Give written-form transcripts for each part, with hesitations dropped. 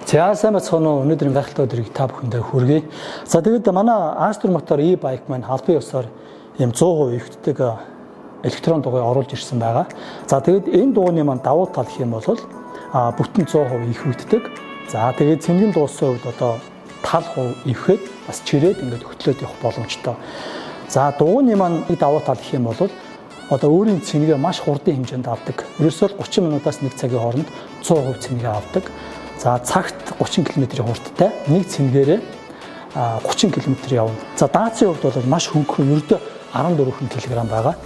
За сайн бацгаана уу. Өнөөдрийн гайхалтай өдрийг та бүхэндээ хүргэе. За тэгээд манай Astor Motor e-bike маань албан ёсоор ийм 100% эвтдэг электрон дугуй оруулж ирсэн байгаа. За тэгээд энэ дугуйны маань давуу тал гэх юм бол бүтэн 100% ивхэгддэг. За тэгээд цэнгийн дууссан үед одоо тал хувь ивхэд бас чирээд ингээд хөтлөөд явах боломжтой. За дугуйны маань давуу тал гэх юм бол одоо өөрийн цэнгээ маш хурдан хэмжээнд авдаг. Ерөөсөө 30 минутаас 1 цагийн хооронд 100% цэнгээ авдаг. За цагт 30 км-ийн хурдтай нэг цэнгээрээ 30 км явна. За даацын хувьд бол маш хөнгөн ердөө 14 кг байгаа.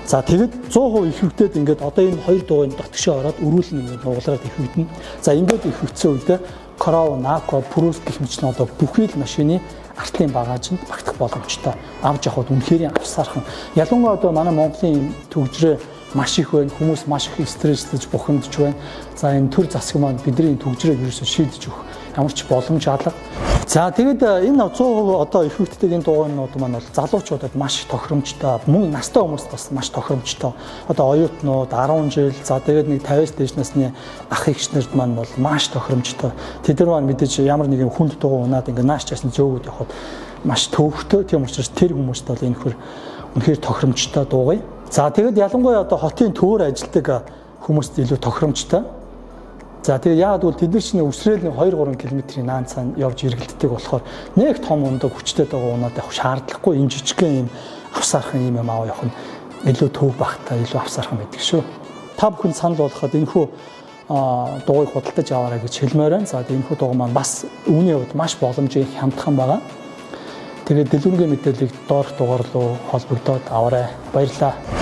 За тэгэд 100% ивхэгдээд ингээд одоо энэ хоёр дугуйн дотгошоо ороод өрүүлэн ингээд нугалаад ивхэгдэнэ. За ингээд ивхэгдсэн үедээ Crow, Naco, Purus гэх мэт одоо бүхий л машины артлын багажинд багтах боломжтой. Авч явахд үнэхээр авсаархан. Ялангуяа одоо манай Монголын төгжрээ маш их байна. Хүмүүс маш их стресслэж бухимдж байна. За энэ төр засаг маань бидний төгжрийг ерөөсөө шийдэж өгөх ямар ч боломж алга. За тэгэд энэ 100% одоо ивхэгддэг энэ дугуйнууд маань бол залуучуудад маш тохиромжтой. Мөн настай хүмүүст бас маш тохиромжтой. Одоо оюутнууд 10 жил, за тэгээд нэг 50-с дээш насны ах эгчнэрд маань бол маш тохиромжтой. Тэд нар маань мэдээж ямар нэгэн хүнд дугуй унаад ингээ нааш часны зөөгүүд явахад маш төвөгтэй. Тийм учраас тэр хүмүүст бол энэ хөр үнэхээр тохиромжтой дугуй. За тэгэд ялангуяа одоо хотын төвөр ажилладаг хүмүүст илүү тохиромжтой. За тэгээ яагаад гэвэл тэд нар чинь өсрөөл 2-3 км-ийн наан цаана явж эргэлддэг болохоор нэг том ундаг хүчтэй дагуу унаад явах шаардлагагүй энэ жижигхэн юм авсаархан юм аваа явах нь илүү төв багтаа илүү авсаархан байдаг шүү. Та бүхэн санал болгоход энэхүү дугуйг худалдаж аваарай гэж хэлмээр байна. За энэхүү дугуй маань бас үүний хувьд маш боломжтой хямдхан байгаа. Тэгээд дэлгүүрийн мэдээллийг доорх дугаар руу холбогдоод аваарай. Баярлалаа.